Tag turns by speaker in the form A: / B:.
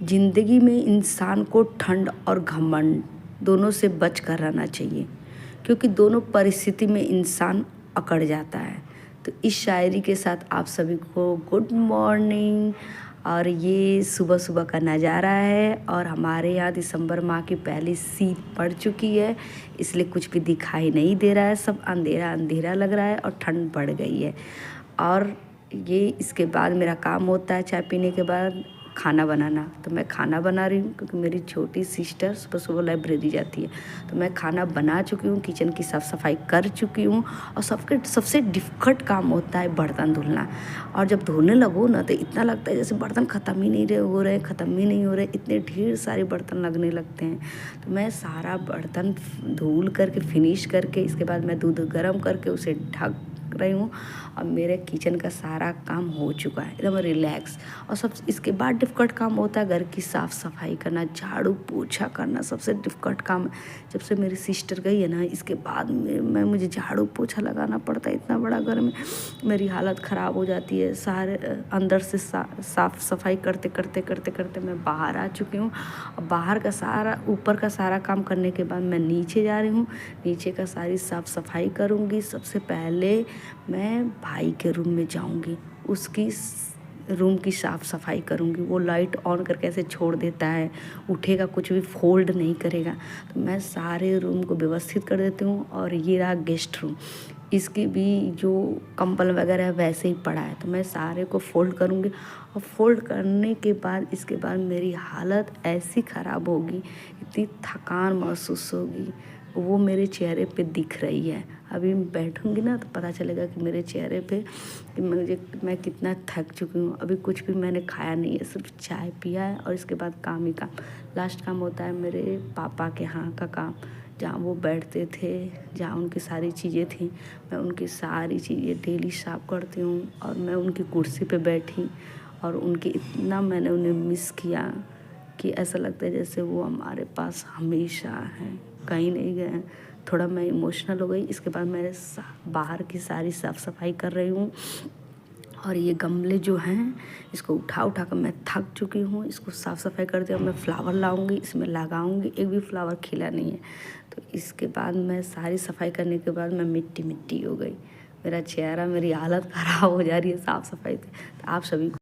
A: ज़िंदगी में इंसान को ठंड और घमंड दोनों से बच कर रहना चाहिए, क्योंकि दोनों परिस्थिति में इंसान अकड़ जाता है। तो इस शायरी के साथ आप सभी को गुड मॉर्निंग। और ये सुबह सुबह का नज़ारा है और हमारे यहाँ दिसंबर माह की पहली सीख पड़ चुकी है, इसलिए कुछ भी दिखाई नहीं दे रहा है, सब अंधेरा अंधेरा लग रहा है और ठंड बढ़ गई है। और ये इसके बाद मेरा काम होता है चाय पीने के बाद खाना बनाना। तो मैं खाना बना रही हूँ क्योंकि मेरी छोटी सिस्टर सुबह सुबह लाइब्रेरी जाती है। तो मैं खाना बना चुकी हूँ, किचन की साफ़ सफाई कर चुकी हूँ। और सबसे डिफ़िकल्ट काम होता है बर्तन धुलना। और जब धोने लगो ना तो इतना लगता है जैसे बर्तन ख़त्म ही नहीं हो रहे, ख़त्म ही नहीं हो रहे, इतने ढेर सारे बर्तन लगने लगते हैं। तो मैं सारा बर्तन धुल करके फिनिश करके इसके बाद मैं दूध गर्म करके उसे ढक रही हूँ। और मेरे किचन का सारा काम हो चुका है, एकदम रिलैक्स। और सब इसके बाद डिफ़िकल्ट काम होता है घर की साफ़ सफाई करना, झाड़ू पोछा करना सबसे डिफ़िकल्ट काम है। जब से मेरी सिस्टर गई है ना, इसके बाद मुझे झाड़ू पोछा लगाना पड़ता है। इतना बड़ा घर में मेरी हालत ख़राब हो जाती है। सारे अंदर से साफ़ सफाई करते करते करते करते मैं बाहर आ चुकी हूँ। और बाहर का सारा ऊपर का सारा काम करने के बाद मैं नीचे जा रही हूँ। नीचे का सारी साफ़ सफाई करूँगी। सबसे पहले मैं भाई के रूम में जाऊंगी, उसकी रूम की साफ़ सफाई करूंगी। वो लाइट ऑन करके ऐसे छोड़ देता है, उठेगा कुछ भी फोल्ड नहीं करेगा। तो मैं सारे रूम को व्यवस्थित कर देती हूँ। और ये रहा गेस्ट रूम, इसकी भी जो कंबल वगैरह है वैसे ही पड़ा है, तो मैं सारे को फोल्ड करूँगी। और फोल्ड करने के बाद इसके बाद मेरी हालत ऐसी ख़राब होगी, इतनी थकान महसूस होगी, वो मेरे चेहरे पे दिख रही है। अभी बैठूंगी ना तो पता चलेगा कि मेरे चेहरे पे कि मैं कितना थक चुकी हूँ। अभी कुछ भी मैंने खाया नहीं है, सिर्फ चाय पिया है। और इसके बाद काम ही काम। लास्ट काम होता है मेरे पापा के यहाँ का काम, जहाँ वो बैठते थे, जहाँ उनकी सारी चीज़ें थी, मैं उनकी सारी चीज़ें डेली साफ करती हूँ। और मैं उनकी कुर्सी पे बैठी और उनकी इतना मैंने उन्हें मिस किया कि ऐसा लगता है जैसे वो हमारे पास हमेशा हैं, कहीं नहीं गए हैं। थोड़ा मैं इमोशनल हो गई। इसके बाद मैं बाहर की सारी साफ़ सफाई कर रही हूँ। और ये गमले जो हैं इसको उठा कर मैं थक चुकी हूँ। इसको साफ़ सफाई करते हुए मैं फ्लावर लाऊंगी, इसमें लगाऊंगी, एक भी फ्लावर खिला नहीं है। तो इसके बाद मैं सारी सफाई करने के बाद मैं मिट्टी मिट्टी हो गई, मेरा चेहरा, मेरी हालत ख़राब हो जा रही है साफ़ सफाई से। तो आप सभी को